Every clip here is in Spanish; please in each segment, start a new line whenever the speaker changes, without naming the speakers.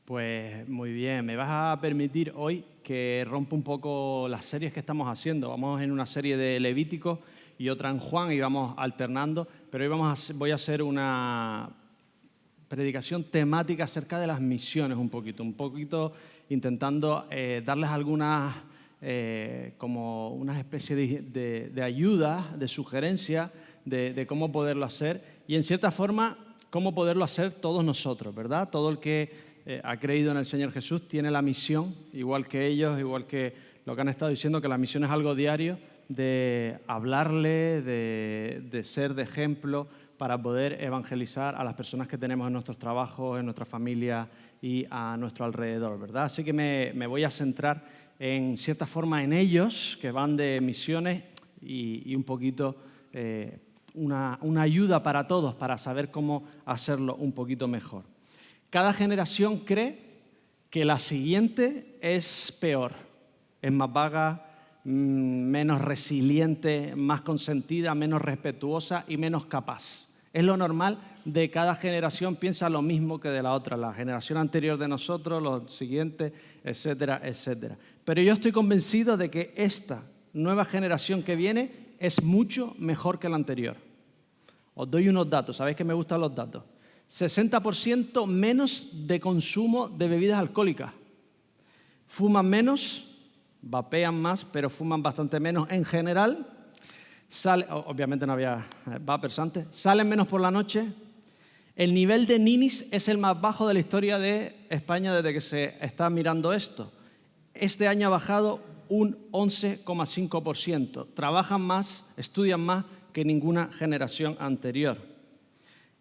Pues muy bien, me vas a permitir hoy que rompa un poco las series que estamos haciendo. Vamos en una serie de Levítico y otra en Juan y vamos alternando, pero hoy voy a hacer una predicación temática acerca de las misiones un poquito intentando darles algunas, como una especie de ayuda, de sugerencia de cómo poderlo hacer y en cierta forma cómo poderlo hacer todos nosotros, ¿verdad? Todo el que ha creído en el Señor Jesús tiene la misión, igual que ellos, igual que lo que han estado diciendo, que la misión es algo diario, de hablarle, de ser de ejemplo para poder evangelizar a las personas que tenemos en nuestros trabajos, en nuestra familia y a nuestro alrededor, ¿verdad? Así que me voy a centrar en cierta forma en ellos, que van de misiones y un poquito una ayuda para todos, para saber cómo hacerlo un poquito mejor. Cada generación cree que la siguiente es peor, es más vaga, menos resiliente, más consentida, menos respetuosa y menos capaz. Es lo normal de cada generación, piensa lo mismo que de la otra, la generación anterior de nosotros, los siguientes, etcétera, etcétera. Pero yo estoy convencido de que esta nueva generación que viene es mucho mejor que la anterior. Os doy unos datos, sabéis que me gustan los datos. 60% menos de consumo de bebidas alcohólicas. Fuman menos, vapean más, pero fuman bastante menos en general. Obviamente no había vapers antes. Salen menos por la noche. El nivel de ninis es el más bajo de la historia de España desde que se está mirando esto. Este año ha bajado un 11,5%. Trabajan más, estudian más que ninguna generación anterior.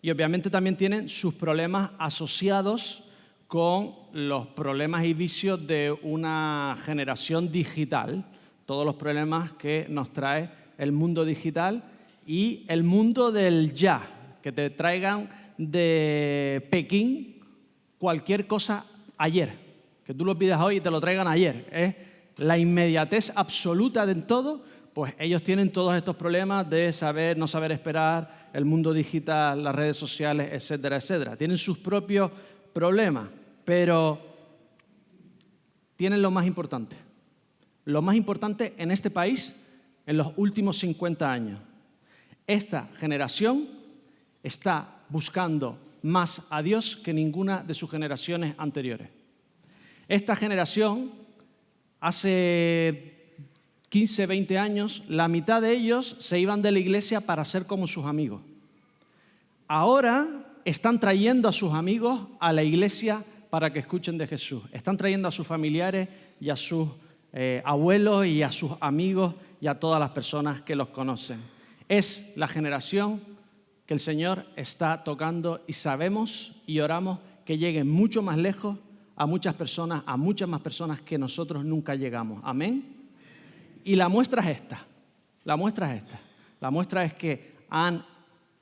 Y obviamente también tienen sus problemas asociados con los problemas y vicios de una generación digital, todos los problemas que nos trae el mundo digital y el mundo del ya, que te traigan de Pekín cualquier cosa ayer, que tú lo pidas hoy y te lo traigan ayer. Es la inmediatez absoluta de todo. Pues ellos tienen todos estos problemas de saber, no saber esperar, el mundo digital, las redes sociales, etcétera, etcétera. Tienen sus propios problemas, pero tienen lo más importante. Lo más importante en este país en los últimos 50 años. Esta generación está buscando más a Dios que ninguna de sus generaciones anteriores. Esta generación hace 15, 20 años, la mitad de ellos se iban de la iglesia para ser como sus amigos. Ahora están trayendo a sus amigos a la iglesia para que escuchen de Jesús. Están trayendo a sus familiares y a sus abuelos y a sus amigos y a todas las personas que los conocen. Es la generación que el Señor está tocando y sabemos y oramos que lleguen mucho más lejos a muchas más personas que nosotros nunca llegamos. Amén. Y la muestra es esta. La muestra es que han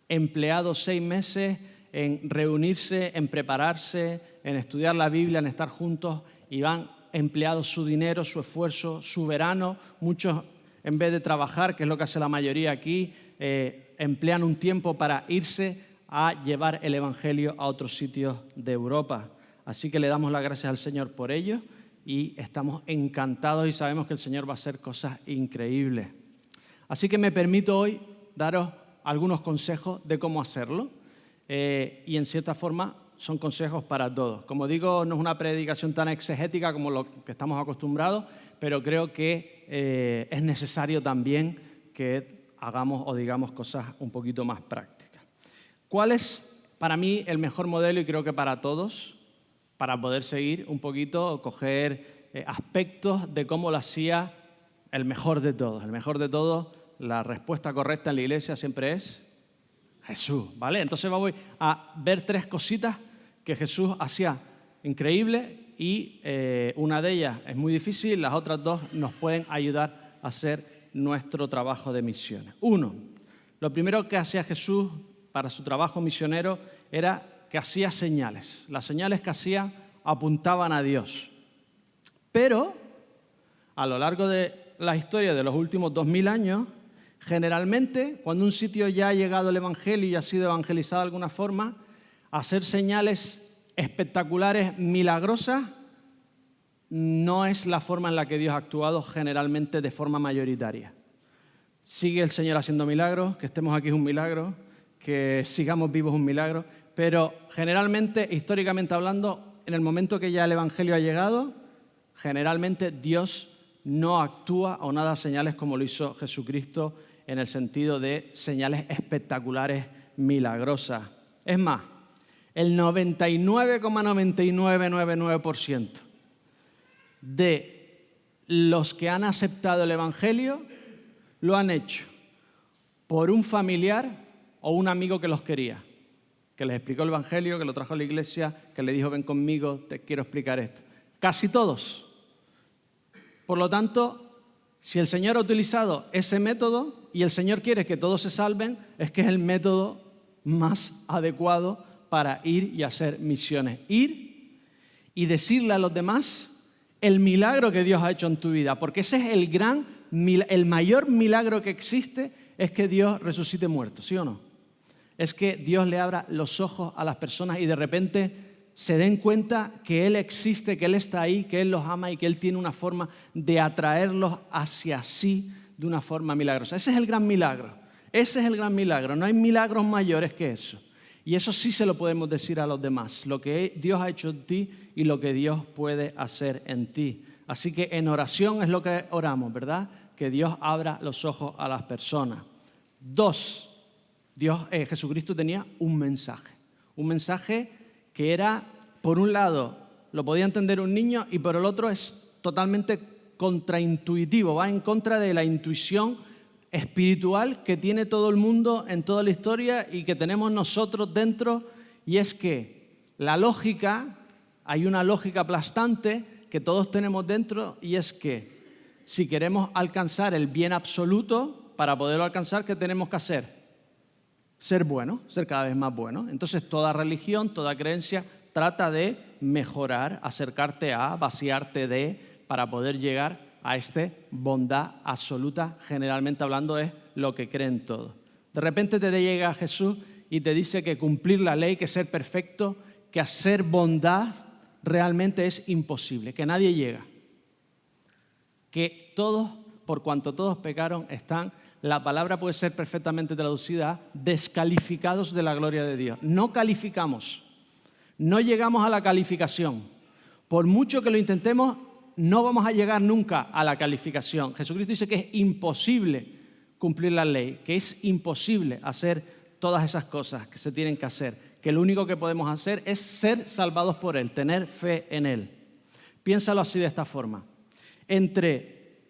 empleado 6 meses en reunirse, en prepararse, en estudiar la Biblia, en estar juntos y han empleado su dinero, su esfuerzo, su verano. Muchos, en vez de trabajar, que es lo que hace la mayoría aquí, emplean un tiempo para irse a llevar el Evangelio a otros sitios de Europa. Así que le damos las gracias al Señor por ello. Y estamos encantados y sabemos que el Señor va a hacer cosas increíbles. Así que me permito hoy daros algunos consejos de cómo hacerlo y en cierta forma son consejos para todos. Como digo, no es una predicación tan exegética como lo que estamos acostumbrados, pero creo que es necesario también que hagamos o digamos cosas un poquito más prácticas. ¿Cuál es para mí el mejor modelo y creo que para todos? Para poder seguir un poquito, coger aspectos de cómo lo hacía el mejor de todos. El mejor de todos, la respuesta correcta en la iglesia siempre es Jesús, ¿vale? Entonces vamos a ver 3 cositas que Jesús hacía increíble y una de ellas es muy difícil, las otras 2 nos pueden ayudar a hacer nuestro trabajo de misiones. 1, lo primero que hacía Jesús para su trabajo misionero era que hacía señales. Las señales que hacía apuntaban a Dios. Pero a lo largo de la historia de los últimos 2000 años, generalmente cuando un sitio ya ha llegado el Evangelio y ha sido evangelizado de alguna forma, hacer señales espectaculares, milagrosas, no es la forma en la que Dios ha actuado generalmente de forma mayoritaria. Sigue el Señor haciendo milagros, que estemos aquí es un milagro, que sigamos vivos es un milagro, pero generalmente, históricamente hablando, en el momento que ya el Evangelio ha llegado, generalmente Dios no actúa o no da señales como lo hizo Jesucristo en el sentido de señales espectaculares, milagrosas. Es más, el 99,9999% de los que han aceptado el Evangelio lo han hecho por un familiar o un amigo que los quería, que les explicó el Evangelio, que lo trajo a la iglesia, que le dijo, ven conmigo, te quiero explicar esto. Casi todos. Por lo tanto, si el Señor ha utilizado ese método y el Señor quiere que todos se salven, es que es el método más adecuado para ir y hacer misiones. Ir y decirle a los demás el milagro que Dios ha hecho en tu vida, porque ese es el mayor milagro que existe, es que Dios resucite muertos, ¿sí o no? Es que Dios le abra los ojos a las personas y de repente se den cuenta que Él existe, que Él está ahí, que Él los ama y que Él tiene una forma de atraerlos hacia sí de una forma milagrosa. Ese es el gran milagro. Ese es el gran milagro. No hay milagros mayores que eso. Y eso sí se lo podemos decir a los demás, lo que Dios ha hecho en ti y lo que Dios puede hacer en ti. Así que en oración es lo que oramos, ¿verdad? Que Dios abra los ojos a las personas. 2, Jesucristo tenía un mensaje que era, por un lado, lo podía entender un niño y por el otro es totalmente contraintuitivo, va en contra de la intuición espiritual que tiene todo el mundo en toda la historia y que tenemos nosotros dentro, y es que la lógica, hay una lógica aplastante que todos tenemos dentro, y es que si queremos alcanzar el bien absoluto, para poderlo alcanzar, ¿qué tenemos que hacer? Ser bueno, ser cada vez más bueno. Entonces toda religión, toda creencia trata de mejorar, acercarte a, vaciarte de, para poder llegar a esta bondad absoluta. Generalmente hablando es lo que creen todos. De repente te llega Jesús y te dice que cumplir la ley, que ser perfecto, que hacer bondad realmente es imposible, que nadie llega. Que todos, por cuanto todos pecaron, están... La palabra puede ser perfectamente traducida a descalificados de la gloria de Dios. No calificamos, no llegamos a la calificación. Por mucho que lo intentemos, no vamos a llegar nunca a la calificación. Jesucristo dice que es imposible cumplir la ley, que es imposible hacer todas esas cosas que se tienen que hacer, que lo único que podemos hacer es ser salvados por Él, tener fe en Él. Piénsalo así de esta forma. Entre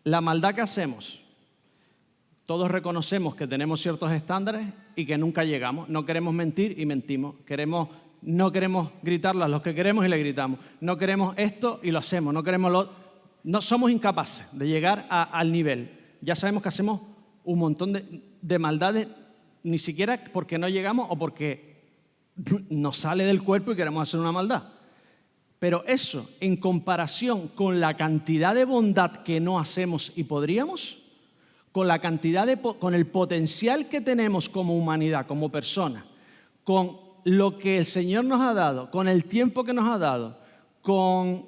la maldad que hacemos, todos reconocemos que tenemos ciertos estándares y que nunca llegamos. No queremos mentir y mentimos. No queremos gritarle a los que queremos y le gritamos. No queremos esto y lo hacemos. No somos incapaces de llegar al nivel. Ya sabemos que hacemos un montón de maldades, ni siquiera porque no llegamos o porque nos sale del cuerpo y queremos hacer una maldad. Pero eso, en comparación con la cantidad de bondad que no hacemos y podríamos, con el potencial que tenemos como humanidad, como persona, con lo que el Señor nos ha dado, con el tiempo que nos ha dado, con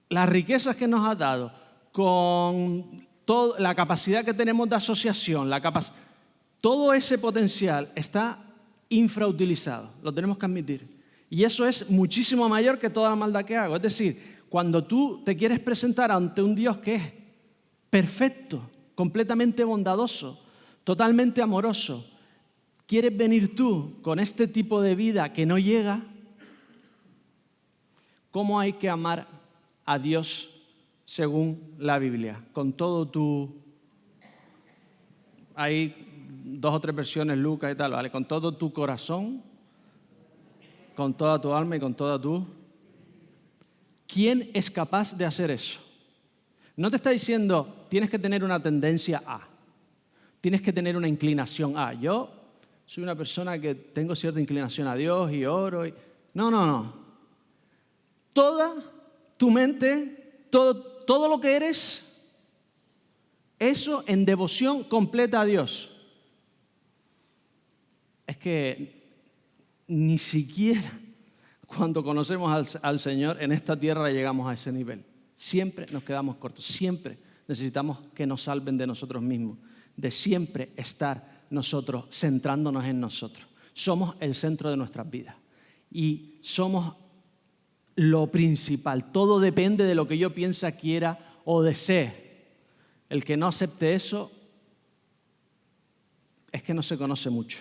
las riquezas que nos ha dado, con la capacidad que tenemos de asociación, todo ese potencial está infrautilizado, lo tenemos que admitir. Y eso es muchísimo mayor que toda la maldad que hago. Es decir, cuando tú te quieres presentar ante un Dios que es perfecto, completamente bondadoso, totalmente amoroso, ¿quieres venir tú con este tipo de vida que no llega? ¿Cómo hay que amar a Dios según la Biblia? Con todo tu... Hay 2 o 3 versiones, Lucas y tal, ¿vale? Con todo tu corazón, con toda tu alma y con toda tu... ¿Quién es capaz de hacer eso? No te está diciendo, tienes que tener una tendencia a, tienes que tener una inclinación a. Yo soy una persona que tengo cierta inclinación a Dios y oro. No. Toda tu mente, todo lo que eres, eso en devoción completa a Dios. Es que ni siquiera cuando conocemos al Señor, en esta tierra llegamos a ese nivel. Siempre nos quedamos cortos, siempre necesitamos que nos salven de nosotros mismos, de siempre estar nosotros centrándonos en nosotros. Somos el centro de nuestras vidas y somos lo principal. Todo depende de lo que yo piense, quiera o desee. El que no acepte eso es que no se conoce mucho.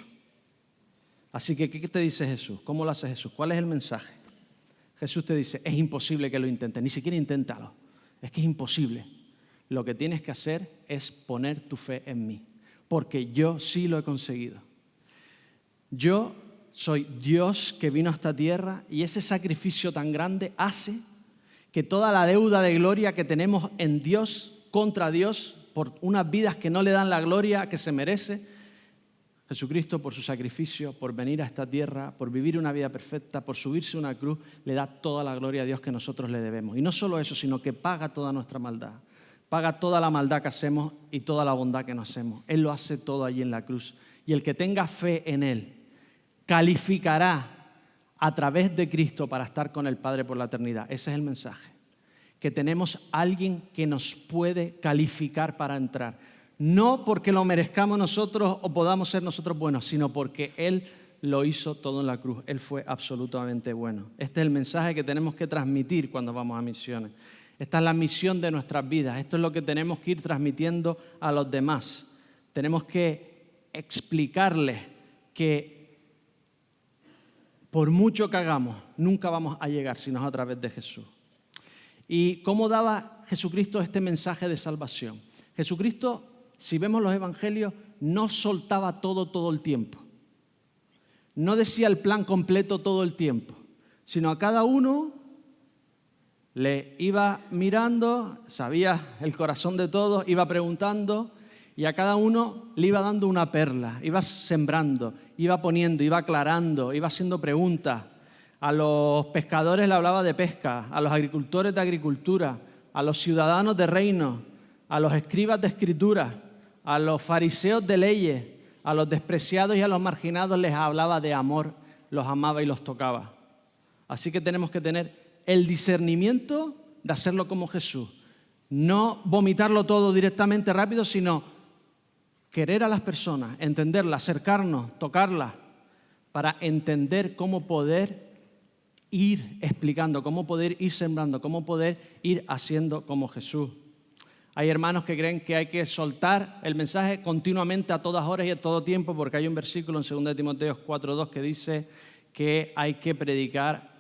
Así que, ¿qué te dice Jesús? ¿Cómo lo hace Jesús? ¿Cuál es el mensaje? Jesús te dice, es imposible que lo intentes, ni siquiera inténtalo. Es que es imposible. Lo que tienes que hacer es poner tu fe en mí, porque yo sí lo he conseguido. Yo soy Dios que vino a esta tierra y ese sacrificio tan grande hace que toda la deuda de gloria que tenemos en Dios, contra Dios, por unas vidas que no le dan la gloria que se merece, Jesucristo, por su sacrificio, por venir a esta tierra, por vivir una vida perfecta, por subirse a una cruz, le da toda la gloria a Dios que nosotros le debemos. Y no solo eso, sino que paga toda nuestra maldad. Paga toda la maldad que hacemos y toda la bondad que no hacemos. Él lo hace todo allí en la cruz. Y el que tenga fe en Él calificará a través de Cristo para estar con el Padre por la eternidad. Ese es el mensaje. Que tenemos alguien que nos puede calificar para entrar. No porque lo merezcamos nosotros o podamos ser nosotros buenos, sino porque Él lo hizo todo en la cruz. Él fue absolutamente bueno. Este es el mensaje que tenemos que transmitir cuando vamos a misiones. Esta es la misión de nuestras vidas. Esto es lo que tenemos que ir transmitiendo a los demás. Tenemos que explicarles que por mucho que hagamos, nunca vamos a llegar sino a través de Jesús. ¿Y cómo daba Jesucristo este mensaje de salvación? Jesucristo, si vemos los evangelios, no soltaba todo el tiempo. No decía el plan completo todo el tiempo, sino a cada uno le iba mirando, sabía el corazón de todos, iba preguntando y a cada uno le iba dando una perla, iba sembrando, iba poniendo, iba aclarando, iba haciendo preguntas. A los pescadores le hablaba de pesca, a los agricultores de agricultura, a los ciudadanos de reino, a los escribas de escritura, a los fariseos de leyes, a los despreciados y a los marginados les hablaba de amor, los amaba y los tocaba. Así que tenemos que tener el discernimiento de hacerlo como Jesús. No vomitarlo todo directamente rápido, sino querer a las personas, entenderlas, acercarnos, tocarlas, para entender cómo poder ir explicando, cómo poder ir sembrando, cómo poder ir haciendo como Jesús. Hay hermanos que creen que hay que soltar el mensaje continuamente a todas horas y a todo tiempo, porque hay un versículo en 2 Timoteo 4:2 que dice que hay que predicar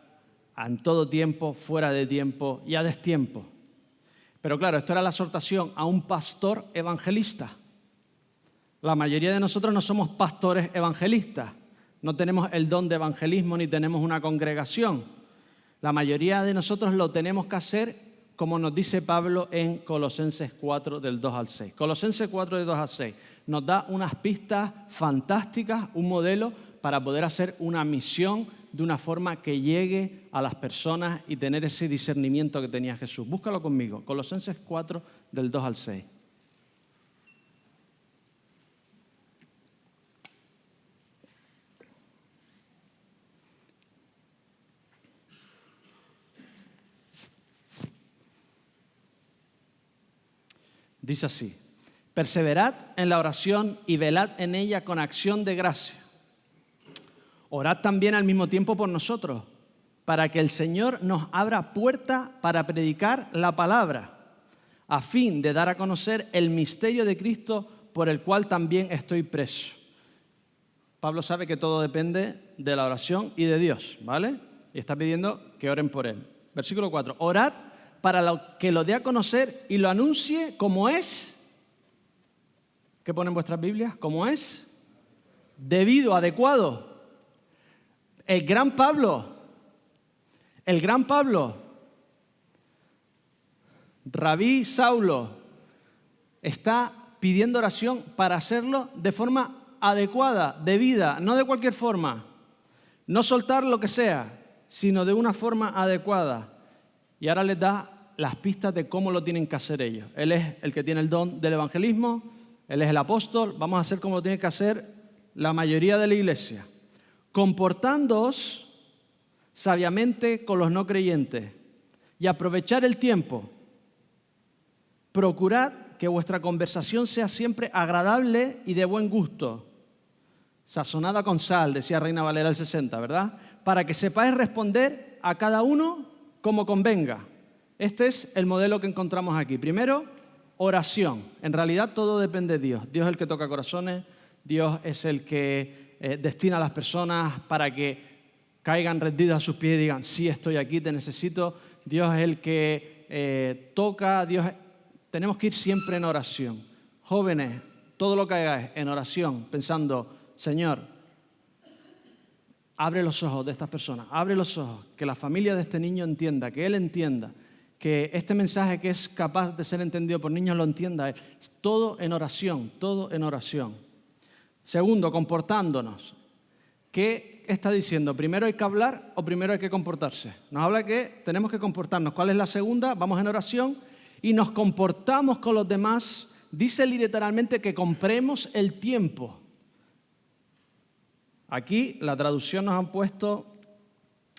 en todo tiempo, fuera de tiempo y a destiempo. Pero claro, esto era la exhortación a un pastor evangelista. La mayoría de nosotros no somos pastores evangelistas, no tenemos el don de evangelismo ni tenemos una congregación. La mayoría de nosotros lo tenemos que hacer como nos dice Pablo en Colosenses 4, del 2 al 6. Colosenses 4, del 2 al 6 nos da unas pistas fantásticas, un modelo para poder hacer una misión de una forma que llegue a las personas y tener ese discernimiento que tenía Jesús. Búscalo conmigo, Colosenses 4, del 2 al 6. Dice así: perseverad en la oración y velad en ella con acción de gracia. Orad también al mismo tiempo por nosotros, para que el Señor nos abra puerta para predicar la palabra, a fin de dar a conocer el misterio de Cristo, por el cual también estoy preso. Pablo sabe que todo depende de la oración y de Dios, ¿vale? Y está pidiendo que oren por él. Versículo 4. Orad para que lo dé a conocer y lo anuncie como es. ¿Qué pone en vuestras Biblias? Como es debido, adecuado. El gran Pablo, Rabí Saulo, está pidiendo oración para hacerlo de forma adecuada, debida, no de cualquier forma. No soltar lo que sea, sino de una forma adecuada. Y ahora les da las pistas de cómo lo tienen que hacer ellos. Él es el que tiene el don del evangelismo, él es el apóstol, vamos a hacer como lo tiene que hacer la mayoría de la iglesia. Comportándoos sabiamente con los no creyentes y aprovechar el tiempo. Procurad que vuestra conversación sea siempre agradable y de buen gusto, sazonada con sal, decía Reina Valera del 60, ¿verdad? Para que sepáis responder a cada uno como convenga. Este es el modelo que encontramos aquí. Primero, oración. En realidad todo depende de Dios. Dios es el que toca corazones, Dios es el que destina a las personas para que caigan rendidas a sus pies y digan, sí, estoy aquí, te necesito. Dios es el que toca, Tenemos que ir siempre en oración. Jóvenes, todo lo que hagáis en oración, pensando, Señor, abre los ojos de estas personas, abre los ojos, que la familia de este niño entienda, que él entienda, que este mensaje que es capaz de ser entendido por niños lo entienda. Todo en oración, todo en oración. Segundo, comportándonos. ¿Qué está diciendo? ¿Primero hay que hablar o primero hay que comportarse? Nos habla que tenemos que comportarnos. ¿Cuál es la segunda? Vamos en oración y nos comportamos con los demás. Dice literalmente que compremos el tiempo. Aquí la traducción nos han puesto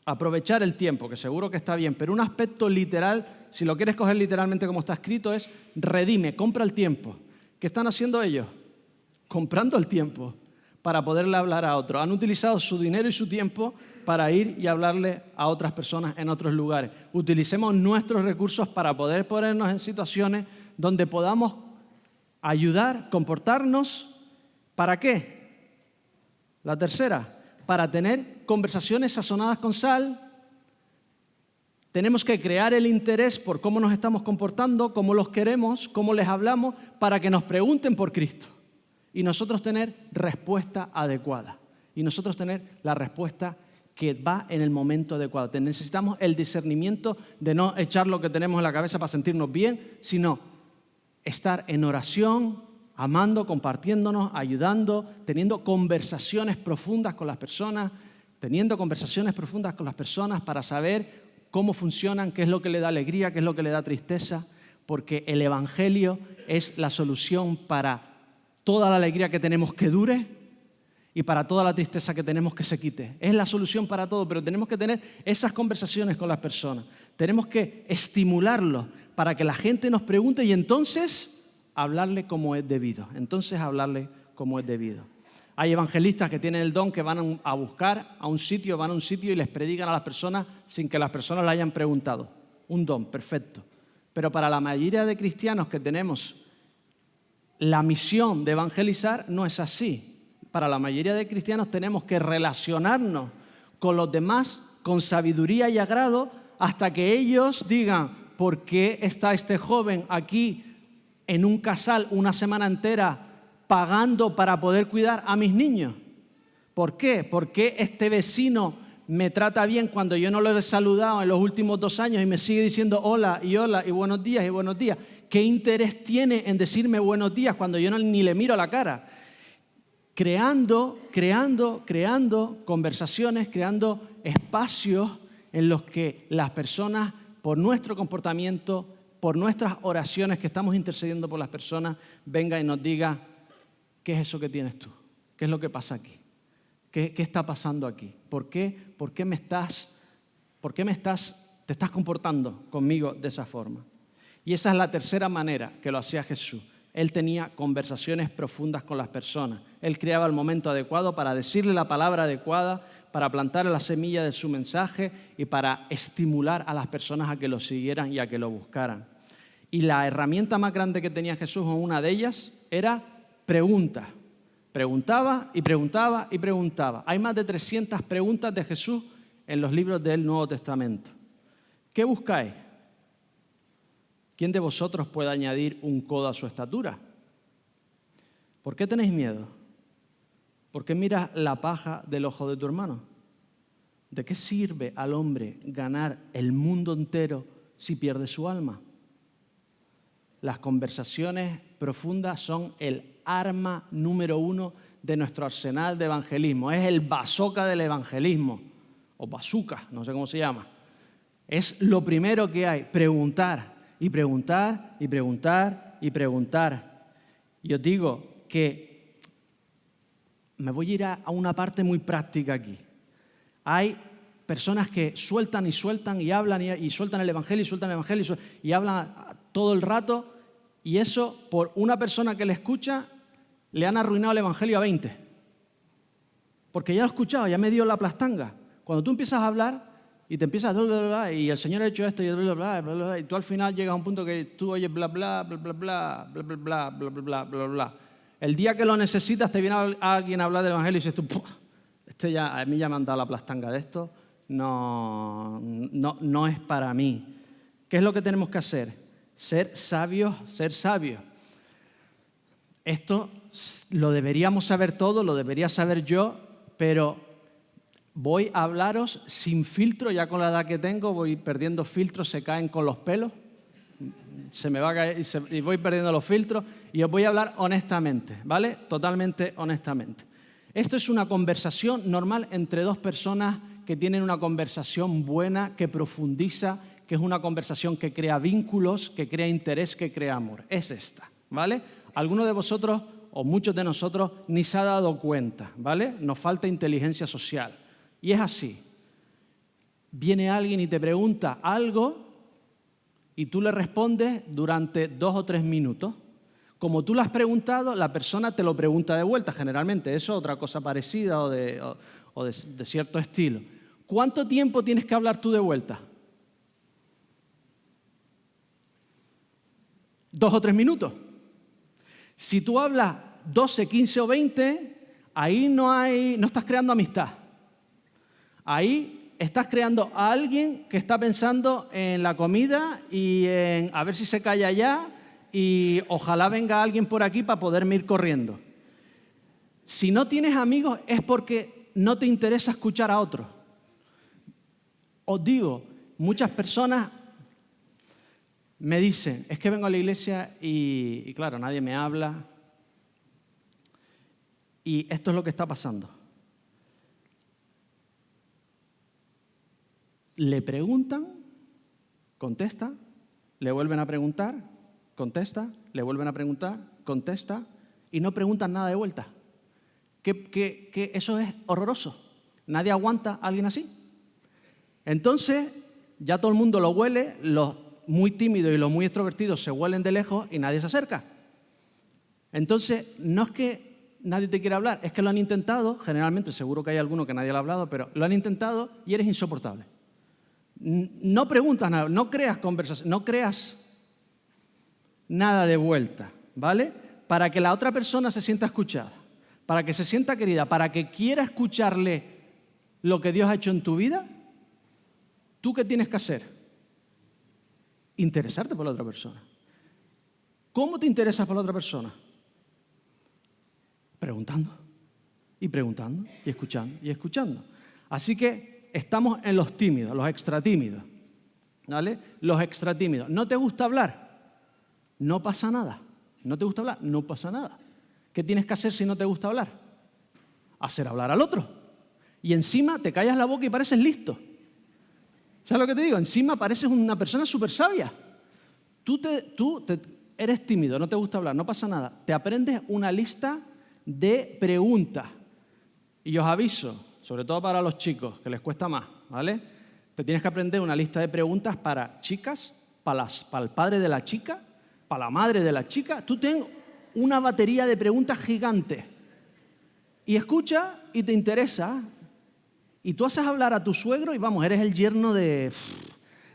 aprovechar el tiempo, que seguro que está bien, pero un aspecto literal, si lo quieres coger literalmente como está escrito, es redime, compra el tiempo. ¿Qué están haciendo ellos? Comprando el tiempo para poderle hablar a otros. Han utilizado su dinero y su tiempo para ir y hablarle a otras personas en otros lugares. Utilicemos nuestros recursos para poder ponernos en situaciones donde podamos ayudar, comportarnos. ¿Para qué? La tercera, para tener conversaciones sazonadas con sal. Tenemos que crear el interés por cómo nos estamos comportando, cómo los queremos, cómo les hablamos, para que nos pregunten por Cristo. Y nosotros tener respuesta adecuada. Y nosotros tener la respuesta que va en el momento adecuado. Necesitamos el discernimiento de no echar lo que tenemos en la cabeza para sentirnos bien, sino estar en oración, amando, compartiéndonos, ayudando, teniendo conversaciones profundas con las personas, para saber cómo funcionan, qué es lo que le da alegría, qué es lo que le da tristeza, porque el Evangelio es la solución para toda la alegría que tenemos que dure y para toda la tristeza que tenemos que se quite. Es la solución para todo, pero tenemos que tener esas conversaciones con las personas. Tenemos que estimularlos para que la gente nos pregunte y entonces hablarle como es debido. Hay evangelistas que tienen el don que van a buscar a un sitio, van a un sitio y les predican a las personas sin que las personas le hayan preguntado. Un don, perfecto. Pero para la mayoría de cristianos que tenemos la misión de evangelizar, no es así. Para la mayoría de cristianos tenemos que relacionarnos con los demás con sabiduría y agrado hasta que ellos digan, ¿por qué está este joven aquí en un casal una semana entera pagando para poder cuidar a mis niños? ¿Por qué? ¿Por qué este vecino me trata bien cuando yo no lo he saludado en los últimos 2 años y me sigue diciendo hola y buenos días y buenos días? ¿Qué interés tiene en decirme buenos días cuando yo ni le miro la cara? Creando conversaciones, creando espacios en los que las personas, por nuestro comportamiento, por nuestras oraciones que estamos intercediendo por las personas, venga y nos diga, ¿qué es eso que tienes tú? ¿Qué es lo que pasa aquí? ¿Qué está pasando aquí? ¿Por qué te estás comportando conmigo de esa forma? Y esa es la tercera manera que lo hacía Jesús. Él tenía conversaciones profundas con las personas. Él creaba el momento adecuado para decirle la palabra adecuada, para plantar la semilla de su mensaje y para estimular a las personas a que lo siguieran y a que lo buscaran. Y la herramienta más grande que tenía Jesús, una de ellas, era preguntas. Preguntaba y preguntaba y preguntaba. Hay más de 300 preguntas de Jesús en los libros del Nuevo Testamento. ¿Qué buscáis? ¿Quién de vosotros puede añadir un codo a su estatura? ¿Por qué tenéis miedo? ¿Por qué miras la paja del ojo de tu hermano? ¿De qué sirve al hombre ganar el mundo entero si pierde su alma? Las conversaciones profundas son el arma número 1 de nuestro arsenal de evangelismo. Es el bazooka del evangelismo, o bazooka, no sé cómo se llama. Es lo primero que hay, preguntar. Y preguntar, y preguntar, y preguntar. Y os digo que me voy a ir a una parte muy práctica aquí. Hay personas que sueltan y sueltan y hablan y sueltan el Evangelio y sueltan el Evangelio y hablan todo el rato, y eso por una persona que le escucha le han arruinado el Evangelio a 20. Porque ya lo he escuchado, ya me dio la plastanga. Cuando tú empiezas a hablar y te empiezas bla, bla, bla, y el Señor ha hecho esto y bla, bla, bla, bla, y tú al final llegas a un punto que tú oyes bla, bla, bla, bla, bla, bla, bla, bla, bla, bla, bla, bla. El día que lo necesitas te viene alguien a hablar del Evangelio y dices tú, a mí ya me han dado la plastanga de esto, no es para mí. ¿Qué es lo que tenemos que hacer? Ser sabios, ser sabios. Esto lo deberíamos saber todo, lo debería saber yo, pero voy a hablaros sin filtro, ya con la edad que tengo voy perdiendo filtros, se caen con los pelos, se me va a caer y voy perdiendo los filtros, y os voy a hablar honestamente, ¿vale? Totalmente honestamente. Esto es una conversación normal entre dos personas que tienen una conversación buena, que profundiza, que es una conversación que crea vínculos, que crea interés, que crea amor. Es esta, ¿vale? Algunos de vosotros o muchos de nosotros ni se ha dado cuenta, ¿vale? Nos falta inteligencia social. Y es así. Viene alguien y te pregunta algo y tú le respondes durante 2 o 3 minutos. Como tú lo has preguntado, la persona te lo pregunta de vuelta, generalmente. Eso es otra cosa parecida o de cierto estilo. ¿Cuánto tiempo tienes que hablar tú de vuelta? 2 o 3 minutos. Si tú hablas 12, 15 o 20, ahí no estás creando amistad. Ahí estás creando a alguien que está pensando en la comida y en a ver si se calla ya y ojalá venga alguien por aquí para poderme ir corriendo. Si no tienes amigos es porque no te interesa escuchar a otros. Os digo, muchas personas me dicen, es que vengo a la iglesia y claro, nadie me habla. Y esto es lo que está pasando. Le preguntan, contesta, le vuelven a preguntar, contesta, le vuelven a preguntar, contesta, y no preguntan nada de vuelta. Que eso es horroroso. Nadie aguanta a alguien así. Entonces, ya todo el mundo lo huele, los muy tímidos y los muy extrovertidos se huelen de lejos y nadie se acerca. Entonces, no es que nadie te quiere hablar, es que lo han intentado, generalmente seguro que hay alguno que nadie le ha hablado, pero lo han intentado y eres insoportable. No preguntas nada, no creas conversación, no creas nada de vuelta, ¿vale? Para que la otra persona se sienta escuchada, para que se sienta querida, para que quiera escucharle lo que Dios ha hecho en tu vida, ¿tú qué tienes que hacer? Interesarte por la otra persona. ¿Cómo te interesas por la otra persona? Preguntando, y preguntando, y escuchando, y escuchando. Así que estamos en los tímidos, los extratímidos, ¿vale? Los extratímidos. ¿No te gusta hablar? No pasa nada. ¿No te gusta hablar? No pasa nada. ¿Qué tienes que hacer si no te gusta hablar? Hacer hablar al otro. Y encima te callas la boca y pareces listo. ¿Sabes lo que te digo? Encima pareces una persona súper sabia. Tú eres tímido, no te gusta hablar, no pasa nada. Te aprendes una lista de preguntas. Y os aviso, sobre todo para los chicos, que les cuesta más, ¿vale? Te tienes que aprender una lista de preguntas para chicas, para el padre de la chica, para la madre de la chica. Tú tienes una batería de preguntas gigante. Y escucha y te interesa. Y tú haces hablar a tu suegro y vamos, eres el yerno de...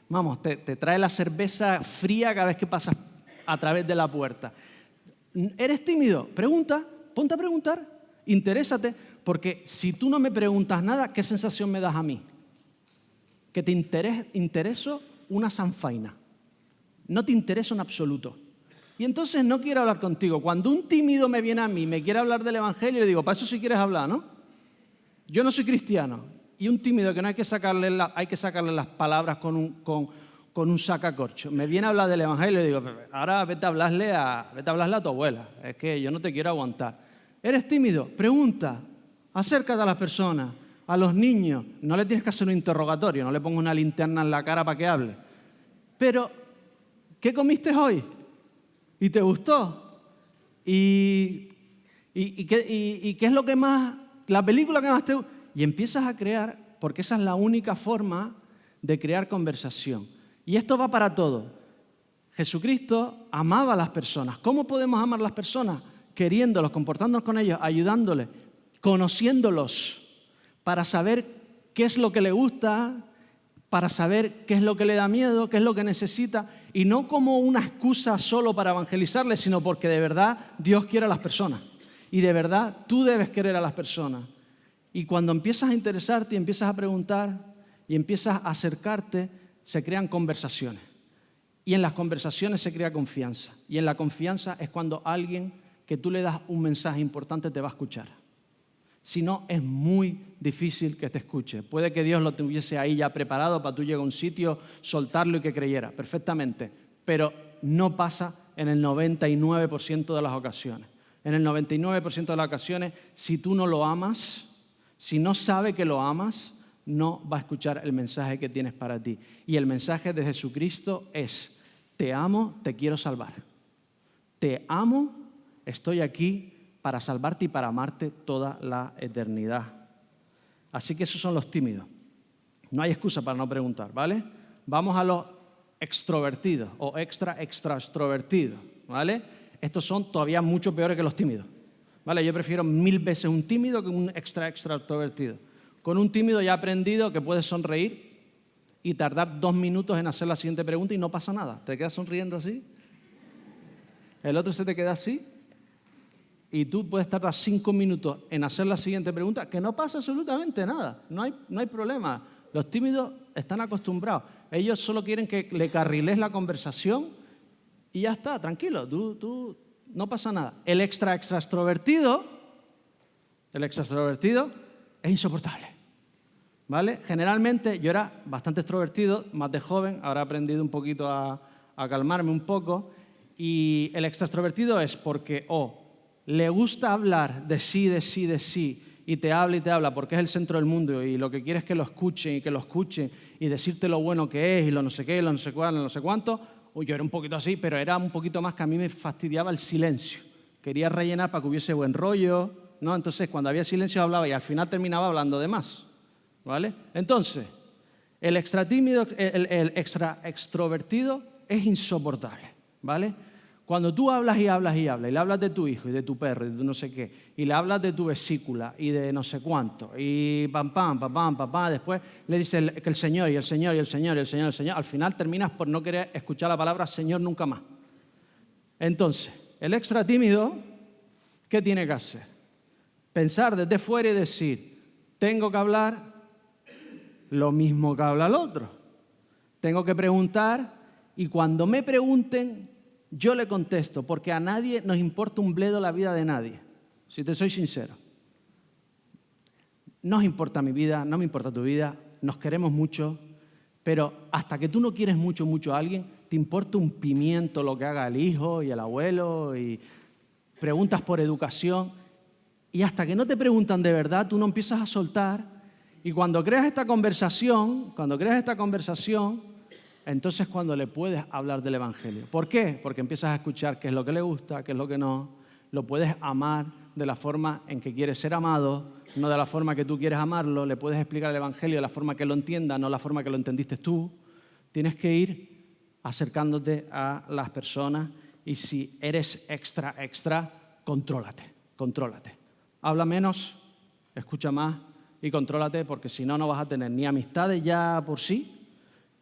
Vamos, te trae la cerveza fría cada vez que pasas a través de la puerta. ¿Eres tímido? Pregunta, ponte a preguntar, interésate, porque si tú no me preguntas nada, ¿qué sensación me das a mí? Que te intereso una sanfaina. No te intereso en absoluto. Y entonces no quiero hablar contigo. Cuando un tímido me viene a mí y me quiere hablar del Evangelio, le digo, para eso sí quieres hablar, ¿no? Yo no soy cristiano. Y un tímido que no hay que sacarle las palabras con un sacacorcho. Me viene a hablar del Evangelio y le digo, ahora vete a hablarle a tu abuela. Es que yo no te quiero aguantar. ¿Eres tímido? Pregunta. Acércate a las personas, a los niños. No le tienes que hacer un interrogatorio, no le pongo una linterna en la cara para que hable. Pero, ¿qué comiste hoy? ¿Y te gustó? ¿Y qué es lo que más, la película que más te gusta? Y empiezas a crear, porque esa es la única forma de crear conversación. Y esto va para todo. Jesucristo amaba a las personas. ¿Cómo podemos amar a las personas? Queriéndolos, comportándonos con ellos, ayudándoles, conociéndolos, para saber qué es lo que le gusta, para saber qué es lo que le da miedo, qué es lo que necesita, y no como una excusa solo para evangelizarles, sino porque de verdad Dios quiere a las personas. Y de verdad tú debes querer a las personas. Y cuando empiezas a interesarte y empiezas a preguntar y empiezas a acercarte, se crean conversaciones. Y en las conversaciones se crea confianza. Y en la confianza es cuando alguien que tú le das un mensaje importante te va a escuchar. Si no, es muy difícil que te escuche. Puede que Dios lo tuviese ahí ya preparado para tú llegar a un sitio, soltarlo y que creyera, perfectamente. Pero no pasa en el 99% de las ocasiones. En el 99% de las ocasiones, si tú no lo amas, si no sabe que lo amas, no va a escuchar el mensaje que tienes para ti. Y el mensaje de Jesucristo es: te amo, te quiero salvar. Te amo, estoy aquí para salvarte y para amarte toda la eternidad. Así que esos son los tímidos. No hay excusa para no preguntar, ¿vale? Vamos a los extrovertidos o extraextrovertidos, ¿vale? Estos son todavía mucho peores que los tímidos, ¿vale? Yo prefiero 1000 veces un tímido que un extraextrovertido. Con un tímido ya he aprendido que puedes sonreír y tardar 2 minutos en hacer la siguiente pregunta y no pasa nada. Te quedas sonriendo así, el otro se te queda así, y tú puedes tardar 5 minutos en hacer la siguiente pregunta, que no pasa absolutamente nada, no hay problema. Los tímidos están acostumbrados. Ellos solo quieren que le carriles la conversación y ya está, tranquilo, tú no pasa nada. El extraextrovertido es insoportable, ¿vale? Generalmente yo era bastante extrovertido, más de joven, ahora he aprendido un poquito a calmarme un poco. Y el extraextrovertido es porque le gusta hablar de sí, y te habla porque es el centro del mundo y lo que quiere es que lo escuchen y decirte lo bueno que es y lo no sé qué, lo no sé cuál, lo no sé cuánto. Yo era un poquito así, pero era un poquito más que a mí me fastidiaba el silencio. Quería rellenar para que hubiese buen rollo, ¿no? Entonces, cuando había silencio hablaba y al final terminaba hablando de más, ¿vale? Entonces, el extraextrovertido es insoportable, ¿vale? Cuando tú hablas y le hablas de tu hijo y de tu perro y de no sé qué, y le hablas de tu vesícula y de no sé cuánto, y pam, después le dices que el Señor, al final terminas por no querer escuchar la palabra Señor nunca más. Entonces, el extra tímido, ¿qué tiene que hacer? Pensar desde fuera y decir: tengo que hablar lo mismo que habla el otro. Tengo que preguntar, y cuando me pregunten, yo le contesto, porque a nadie nos importa un bledo la vida de nadie, si te soy sincero. No nos importa mi vida, no me importa tu vida, nos queremos mucho, pero hasta que tú no quieres mucho a alguien, te importa un pimiento lo que haga el hijo y el abuelo, y preguntas por educación, y hasta que no te preguntan de verdad, tú no empiezas a soltar, y cuando creas esta conversación, entonces cuando le puedes hablar del Evangelio. ¿Por qué? Porque empiezas a escuchar qué es lo que le gusta, qué es lo que no. Lo puedes amar de la forma en que quieres ser amado, no de la forma que tú quieres amarlo. Le puedes explicar el Evangelio de la forma que lo entienda, no la forma que lo entendiste tú. Tienes que ir acercándote a las personas, y si eres extra, contrólate. Habla menos, escucha más y contrólate, porque si no, no vas a tener ni amistades ya por sí,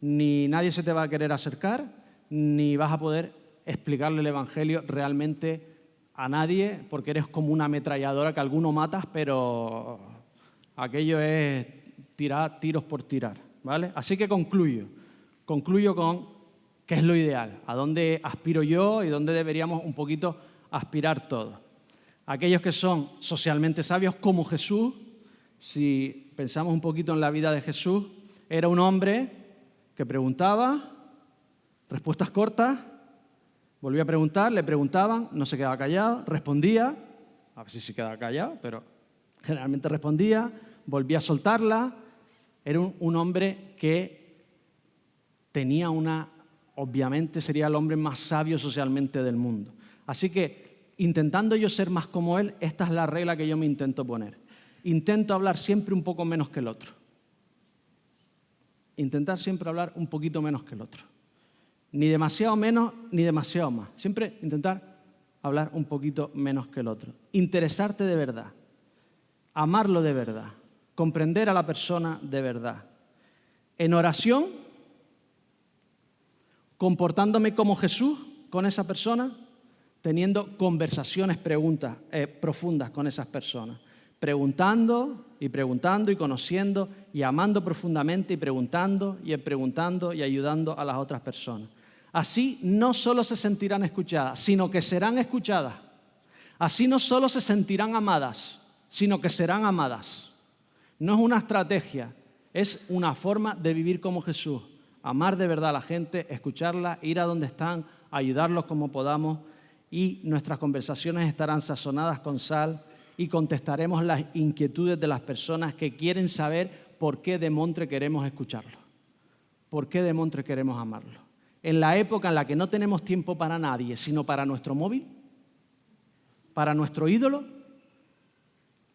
ni nadie se te va a querer acercar, ni vas a poder explicarle el Evangelio realmente a nadie, porque eres como una ametralladora que alguno matas, pero aquello es tirar tiros por tirar, ¿vale? Así que concluyo con qué es lo ideal, a dónde aspiro yo y dónde deberíamos un poquito aspirar todos. Aquellos que son socialmente sabios como Jesús, si pensamos un poquito en la vida de Jesús, era un hombre que preguntaba, respuestas cortas, volvía a preguntar, le preguntaban, no se quedaba callado, respondía, a ver si se quedaba callado, pero generalmente respondía, volvía a soltarla. Era un hombre que tenía obviamente sería el hombre más sabio socialmente del mundo. Así que, intentando yo ser más como él, esta es la regla que yo me intento poner. Intento hablar siempre un poco menos que el otro. intentar siempre hablar un poquito menos que el otro. Ni demasiado menos, ni demasiado más. Siempre intentar hablar un poquito menos que el otro. Interesarte de verdad. Amarlo de verdad. Comprender a la persona de verdad. En oración, comportándome como Jesús con esa persona, teniendo conversaciones profundas con esas personas. Preguntando y conociendo y amando profundamente y preguntando y ayudando a las otras personas. Así no solo se sentirán escuchadas, sino que serán escuchadas. Así no solo se sentirán amadas, sino que serán amadas. No es una estrategia, es una forma de vivir como Jesús. Amar de verdad a la gente, escucharla, ir a donde están, ayudarlos como podamos y nuestras conversaciones estarán sazonadas con sal y contestaremos las inquietudes de las personas que quieren saber por qué demontre queremos escucharlo, por qué demontre queremos amarlo. En la época en la que no tenemos tiempo para nadie, sino para nuestro móvil, para nuestro ídolo,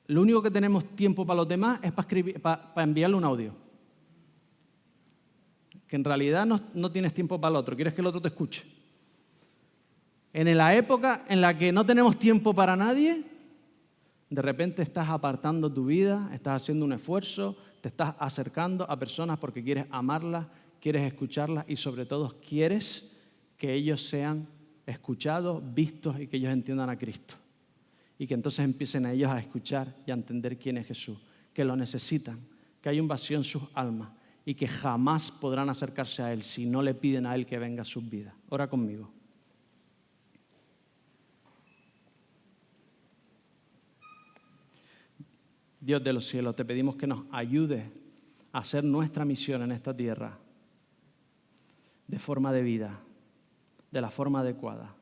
lo único que tenemos tiempo para los demás es para enviarle un audio. Que en realidad no tienes tiempo para el otro, quieres que el otro te escuche. En la época en la que no tenemos tiempo para nadie, de repente estás apartando tu vida, estás haciendo un esfuerzo, te estás acercando a personas porque quieres amarlas, quieres escucharlas y sobre todo quieres que ellos sean escuchados, vistos y que ellos entiendan a Cristo. Y que entonces empiecen a ellos a escuchar y a entender quién es Jesús, que lo necesitan, que hay un vacío en sus almas y que jamás podrán acercarse a Él si no le piden a Él que venga a sus vidas. Ora conmigo. Dios de los cielos, te pedimos que nos ayudes a hacer nuestra misión en esta tierra de forma debida, de la forma adecuada.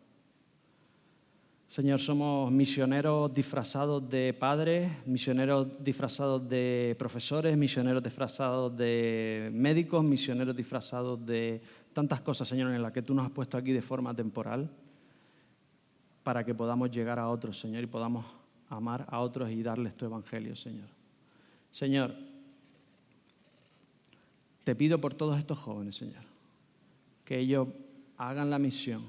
Señor, somos misioneros disfrazados de padres, misioneros disfrazados de profesores, misioneros disfrazados de médicos, misioneros disfrazados de tantas cosas, Señor, en las que tú nos has puesto aquí de forma temporal para que podamos llegar a otros, Señor, y podamos amar a otros y darles tu evangelio, Señor. Señor, te pido por todos estos jóvenes, Señor, que ellos hagan la misión,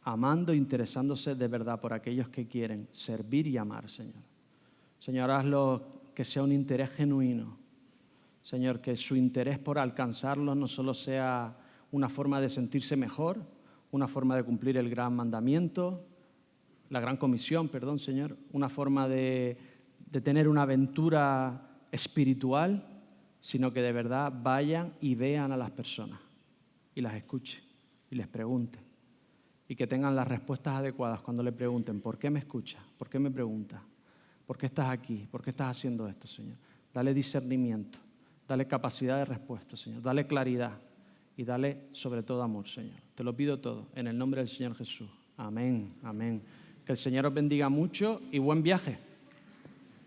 amando e interesándose de verdad por aquellos que quieren servir y amar, Señor. Señor, hazlo que sea un interés genuino. Señor, que su interés por alcanzarlos no solo sea una forma de sentirse mejor, una forma de cumplir el gran mandamiento, la gran comisión, perdón, Señor, una forma de tener una aventura espiritual, sino que de verdad vayan y vean a las personas y las escuchen y les pregunten y que tengan las respuestas adecuadas cuando le pregunten ¿por qué me escuchas? ¿Por qué me preguntas? ¿Por qué estás aquí? ¿Por qué estás haciendo esto, Señor? Dale discernimiento, dale capacidad de respuesta, Señor, dale claridad y dale sobre todo amor, Señor. Te lo pido todo en el nombre del Señor Jesús. Amén, amén. Que el Señor os bendiga mucho y buen viaje.